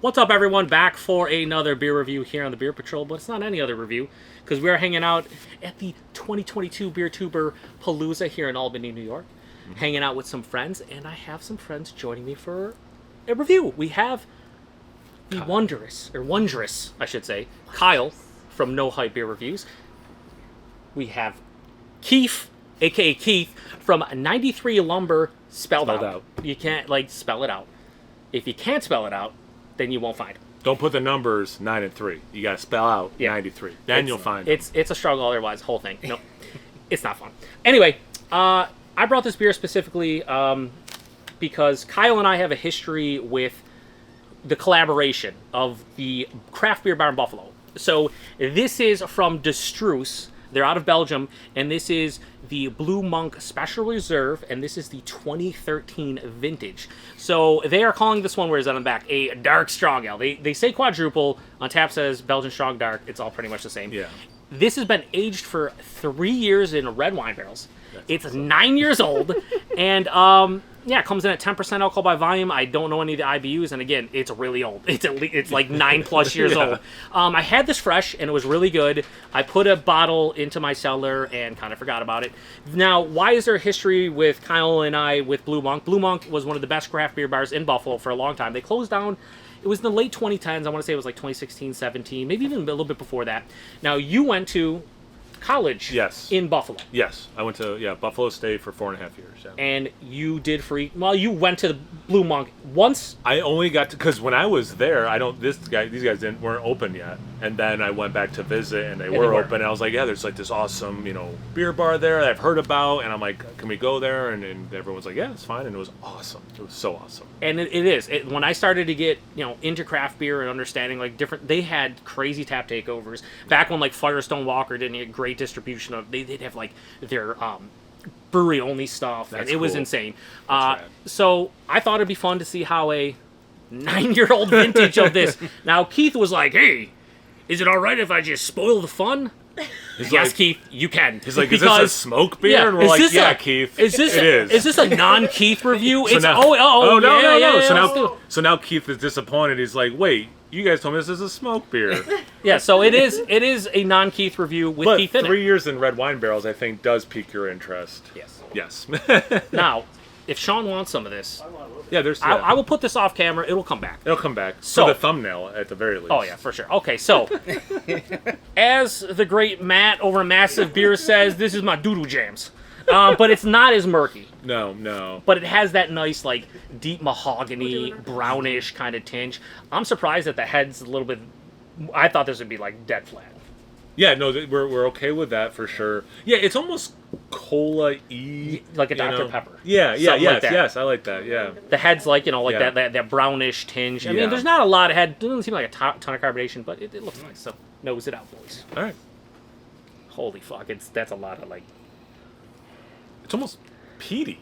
What's up, everyone? Back for another beer review here on the Beer Patrol, but it's not any other review because we are hanging out at the 2022 Beer Tuber Palooza here in Albany, New York, hanging out with some friends, and I have some friends joining me for a review. We have the wondrous, I should say, Kyle from No Hype Beer Reviews. We have Keith, aka Keith, from 93 Lumber, spelled out. You can't, spell it out. If you can't spell it out, then you won't find it. Don't put the numbers 9 and 3. You got to spell out 93. Then you'll find it. It's a struggle otherwise, the whole thing. No, it's not fun. Anyway, I brought this beer specifically because Kyle and I have a history with the collaboration of the craft beer bar in Buffalo. So this is from Struise. They're out of Belgium, and this is the Blue Monk Special Reserve, and this is the 2013 vintage. So they are calling this one, where is that on the back, a dark strong ale. They say quadruple, on tap says Belgian Strong Dark. It's all pretty much the same. Yeah. This has been aged for 3 years in red wine barrels. It's 9 years old, and it comes in at 10% alcohol by volume. I don't know any of the IBUs, and again, it's really old. It's like 9+ years old. I had this fresh, and it was really good. I put a bottle into my cellar and kind of forgot about it. Now, why is there a history with Kyle and I with Blue Monk? Blue Monk was one of the best craft beer bars in Buffalo for a long time. They closed down. It was in the late 2010s. I want to say it was like 2016, 17, maybe even a little bit before that. Now, you went to college in Buffalo. Yes, I went to Buffalo State for 4.5 years. Yeah. And you did you went to the Blue Monk once? I only got to, because when I was there, these guys weren't open yet. And then I went back to visit, and they were open. And I was like, yeah, there's like this awesome, beer bar there that I've heard about. And I'm like, can we go there? And everyone's like, yeah, it's fine. And it was awesome. It was so awesome. And it is. When I started to get, into craft beer and understanding they had crazy tap takeovers. Back when Firestone Walker didn't get great distribution of, they'd have their brewery only stuff. That's and it was cool. insane. So I thought it'd be fun to see how a 9-year-old vintage of this. Now Keith was like, hey, is it all right if I just spoil the fun? Yes, Keith, you can. He's like, is this a smoke beer? And we're like, yeah, Keith, it is. Is this a non-Keith review? So now Keith is disappointed. He's like, wait, you guys told me this is a smoke beer. Yeah, so it is a non-Keith review with Keith in it. 3 years in red wine barrels, I think, does pique your interest. Yes. Now, if Sean wants some of this, I will put this off camera. It'll come back. It'll come back. So, for the thumbnail, at the very least. Oh, yeah, for sure. Okay, so, as the great Matt over Massive Beer says, this is my doodle jams. But it's not as murky. No. But it has that nice, deep mahogany, brownish kind of tinge. I'm surprised that the head's a little bit... I thought this would be, dead flat. Yeah, no, we're okay with that for sure. Yeah, it's almost cola-y. Like a Dr. Pepper. Yes, I like that, yeah. The head's that brownish tinge. I mean, there's not a lot of head. It doesn't seem like a ton of carbonation, but it looks nice, so nose it out, boys. All right. Holy fuck, that's a lot of, It's almost peaty.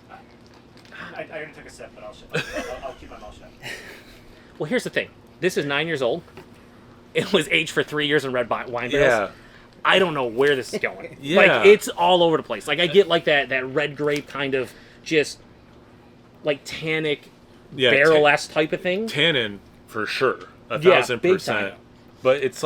I already took a sip, but I'll keep my mouth shut. Well, here's the thing. This is 9 years old. It was aged for 3 years in red wine barrels. Yeah. I don't know where this is going. Yeah. It's all over the place. I get that red grape kind of just tannic barrel-esque type of thing. Tannin for sure. 1,000%. But it's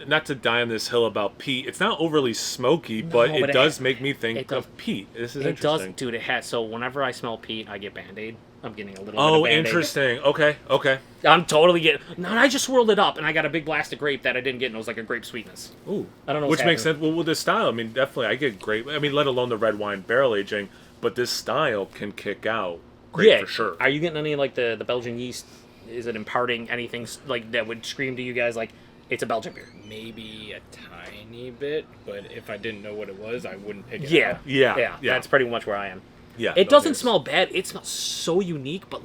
not to die on this hill about peat. It's not overly smoky, but it does make me think of peat. This is interesting. Dude, it has. So whenever I smell peat, I get Band-Aid. I'm getting a little bit of Band-Aid. Interesting. Okay. I'm totally getting... No, I just swirled it up, and I got a big blast of grape that I didn't get, and it was like a grape sweetness. Ooh. I don't know Which makes sense. Well, with this style, I mean, definitely, I get grape. I mean, let alone the red wine barrel aging, but this style can kick out grape for sure. Are you getting any, the Belgian yeast? Is it imparting anything, that would scream to you guys, it's a Belgian beer? Maybe a tiny bit, but if I didn't know what it was, I wouldn't pick it up. Yeah. That's pretty much where I am. Yeah, it doesn't smell bad. It smells so unique, but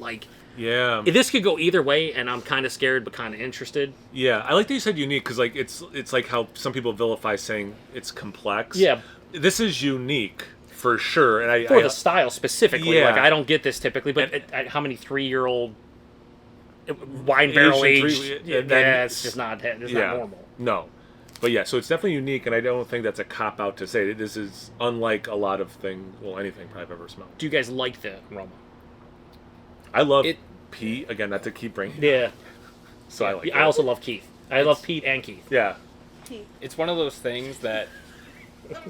this could go either way, and I'm kind of scared, but kind of interested. Yeah, I like that you said unique because it's like how some people vilify saying it's complex. Yeah, this is unique for sure, and the style specifically. Yeah. I don't get this typically, but how many 3-year-old wine barrel aged? It's just not. It's not normal. No. But yeah, so it's definitely unique, and I don't think that's a cop-out to say that this is unlike a lot of things, anything I've ever smelled. Do you guys like the aroma? I love it. Pete again. Not to keep bringing. Yeah. So I like. I also love Keith. I love Pete and Keith. Yeah. It's one of those things that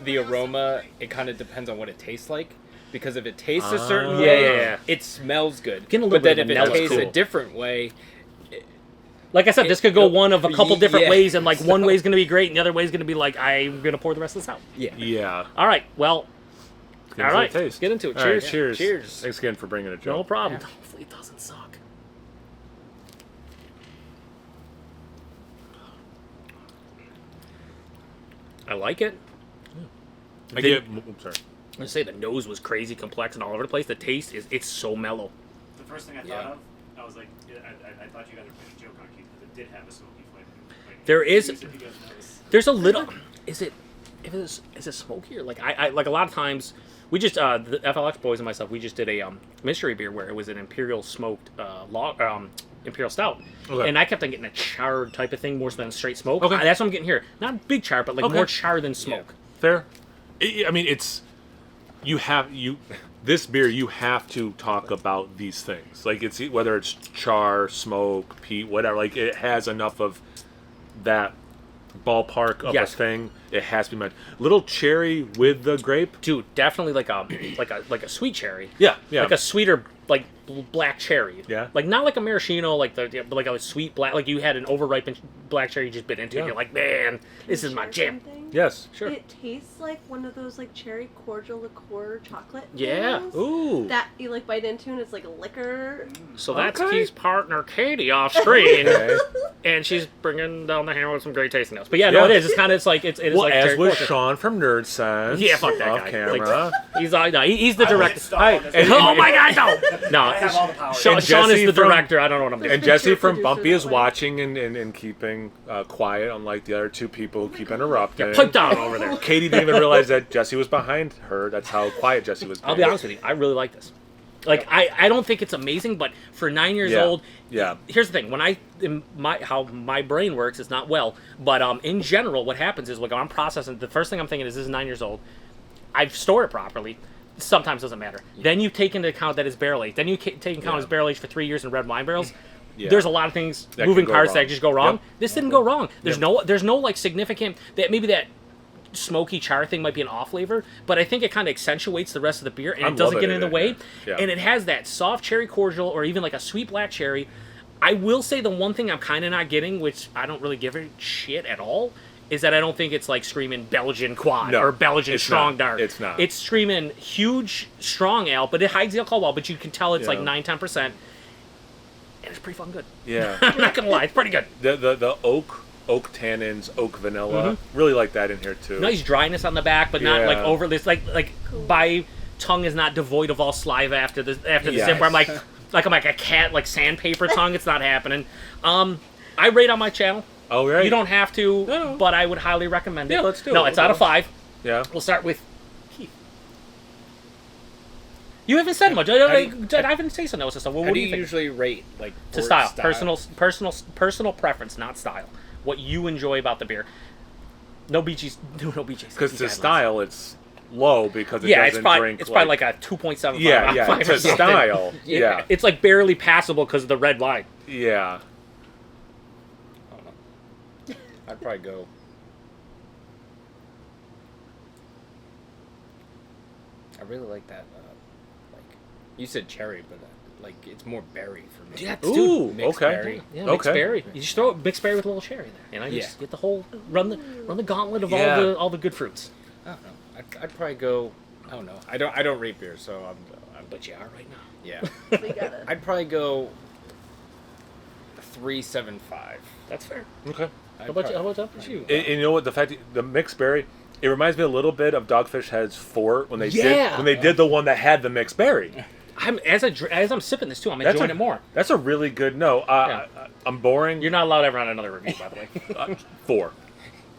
the aroma, it kind of depends on what it tastes like. Because if it tastes a certain way, Yeah. it smells good. Getting a little But then bit of if it vanilla is tastes cool. a different way, Like I said, this could go one of a couple different Yeah. ways, and like one way is going to be great, and the other way is going to be like, I'm going to pour the rest of this out. yeah. Yeah. All right. Well, Get all into right. the taste. Get into it. All right, Cheers. cheers. Cheers. Thanks again for bringing it, Joe. No problem. Yeah. Hopefully it doesn't suck. I like it. I get. I'm sorry. I'm gonna say the nose was crazy complex and all over the place. The taste it's so mellow. The first thing I Yeah. thought of, I was like, I thought you guys were putting a joke on Keith because it did have a smoky flavor. Like, There is- if you guys notice. There's a little. Is it smoky or like I like a lot of times we just the FLX boys and myself we just did a mystery beer where it was an imperial smoked imperial stout, Okay. and I kept on getting a charred type of thing more so than straight smoke. Okay. That's what I'm getting here. Not big char, but like Okay. more char than smoke. Fair. I mean, it's this beer. You have to talk about these things. Like it's whether it's char, smoke, peat, whatever. Like it has enough of that ballpark of Yes. a thing. It has to be meant. Little cherry with the grape. Dude, definitely like a sweet cherry. Yeah, yeah. Like a sweeter like black cherry. Yeah. Like not like a maraschino, but like a sweet black. Like you had an overripened black cherry you just bit into. Yeah. And you're like, man, this Can is I my share jam. something? Yes. Sure. It tastes like one of those like cherry cordial liqueur chocolate. Yeah. things Ooh. That you like bite into and it's like a liquor. So that's Okay. Keith's partner Katie off screen, Okay. and she's bringing down the hammer with some great tasting notes. But yeah, no, Yeah. it is. It's kind of it is Well, like as cherry was cordial. Sean from Nerd Sense. Yeah, fuck that off guy. camera. Like, he's the I director. like stuff on this. Oh my god, no! I have all the power. Sean And is Jesse the from- director. I don't know what I'm doing. And Big Jesse cheer from producer Bumpy that is way. watching and keeping quiet, unlike the other two people who keep interrupting. Pipe down over there. Katie didn't even realize that Jesse was behind her. That's how quiet Jesse was. I'll be honest with you. I really like this. Like I don't think it's amazing, but for 9 years Yeah. old, Yeah. here's the thing. When how my brain works is not well, but in general, what happens is like when I'm processing, the first thing I'm thinking is this is 9 years old. I've stored it properly. Sometimes doesn't matter. Then you take into account that it's barrel aged. Then you take into account Yeah. it's barrel aged for 3 years in red wine barrels. Yeah. There's a lot of things, That moving could go parts wrong. that just go wrong. Yep. This didn't go wrong. There's Yep. no like significant that maybe that smoky char thing might be an off flavor, but I think it kind of accentuates the rest of the beer and I'm it doesn't loving get in it the way. yeah. And it has that soft cherry cordial or even like a sweet black cherry. I will say the one thing I'm kind of not getting, which I don't really give a shit at all, is that I don't think it's like screaming Belgian quad No, or Belgian it's strong not. dark. It's not. It's screaming huge strong ale, but it hides the alcohol well, but you can tell it's like Yeah. 9-10%. And it's pretty fucking good. Yeah. I'm not gonna lie, it's pretty good. The oak tannins, oak vanilla. Really like that in here too. Nice dryness on the back, but not like Yeah. overly. It's like my tongue is not devoid of all saliva after the Yes. sip. Where I'm like a cat, like sandpaper tongue. It's not happening. I rate on my channel. Oh right. You don't have to, No. but I would highly recommend it. Yeah, let's do it. No, it's We'll out do of it. 5. Yeah. We'll start with Keith. You haven't said much. I haven't tasted notes and stuff. Well, How what do do you think? usually rate like To for style, personal preference, not style. What you enjoy about the beer. No BGs. No BGs. Because to style, it's low because it Yeah, it's doesn't probably drink. it's probably like a 2.75. yeah, yeah. out of 5 To or something. style, yeah, It's like barely passable because of the red wine. yeah. I don't know. I'd probably go. I really like that. Like you said, cherry, but like it's more berry for me. Yeah, Ooh, Mixed okay. berry. Yeah, mixed Okay. berry. You just throw mixed berry with a little cherry in there. You know, you Yeah. just get the whole run the gauntlet of Yeah. all the good fruits. I don't know. I'd probably go. I don't know. I don't rate beer, so I'm But you are right now. yeah. We got it. I'd probably go 3.75. That's fair. Okay. How about you? And you know what? The mixed berry, it reminds me a little bit of Dogfish Head's Fort when they Yeah. did the one that had the mixed berry. As I'm sipping this too, I'm enjoying it more. That's a really good no. I'm boring. You're not allowed ever on another review, by the way. 4.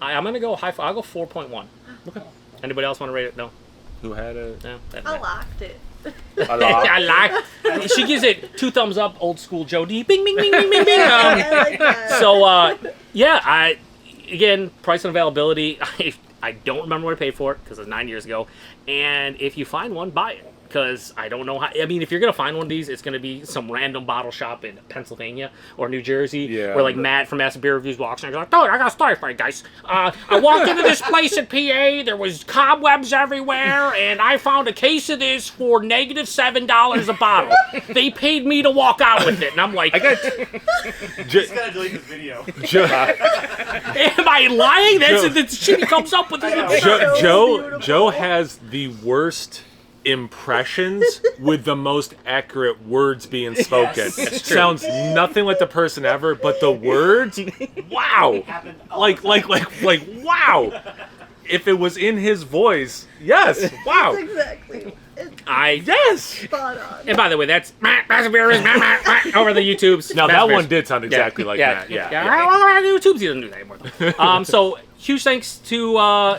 I'm gonna go high. I'll go 4.1. Okay. Anybody else want to rate it? No. Who had a? No. I locked it. a lot? I like. She gives it 2 thumbs up. Old school Joe D. Bing, bing, bing, bing, bing, bing. I like that. So yeah, again, price and availability. I don't remember what I paid for it because it was 9 years ago. And if you find one, buy it because I don't know how. I mean, if you're gonna find one of these, it's gonna be some random bottle shop in Pennsylvania or New Jersey, Yeah. where like Matt from Massive Beer Reviews walks in and goes, "Dude, I got a story for you guys. I walked into this place in PA. There was cobwebs everywhere, and I found a case of this for -$7 a bottle. They paid me to walk out with it, and I'm like, I got He's gotta delete this video. am I lying? That's the shit he comes up with. Joe has the worst impressions with the most accurate words being spoken. Yes. Sounds nothing like the person ever, but the words, wow, Happened all the like wow. If it was in his voice, yes, wow, Exactly. It's yes. spot on. And by the way, that's Massive Beer Reviews over the YouTubes. Now Massive that Beers. one did sound exactly like that. Yeah. Well, YouTube's he doesn't do that anymore. So huge thanks to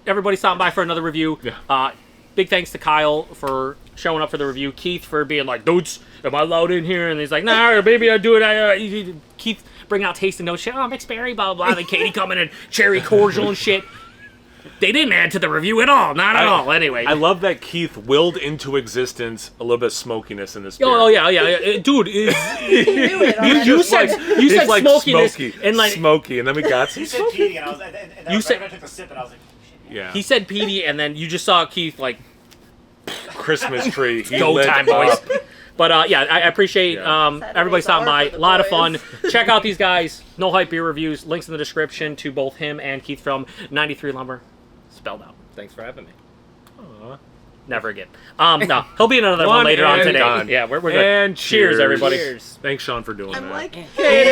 everybody stopping by for another review. Yeah. Big thanks to Kyle for showing up for the review. Keith for being like, dudes, am I allowed in here? And he's like, nah, maybe I do it. Keith bringing out tasting notes, shit, oh, mixed berry, blah, blah, blah. Then Katie coming in, cherry cordial and shit. They didn't add to the review at all. Not at all. Anyway. I love that Keith willed into existence a little bit of smokiness in this beer. Oh, yeah. Dude, He knew it already. you said He's like smokiness. smoky, And like, smoky, and then we got some You said Petey, and I was, and You said- right when I took the sip, and I was like, shit. yeah. he said Petey, and then you just saw Keith like, Christmas tree. He go lit time, boys. up. But yeah, I appreciate Saturdays everybody stopping by. are for A the lot of fun. boys. Check out these guys. No Hype Beer Reviews. Links in the description to both him and Keith from 93 Lumber. Spelled out. Thanks for having me. Never again. No, he'll be in another one later on and today. done. Yeah, we're good. And Cheers, everybody. Cheers. Thanks, Sean, for doing I'm that. like,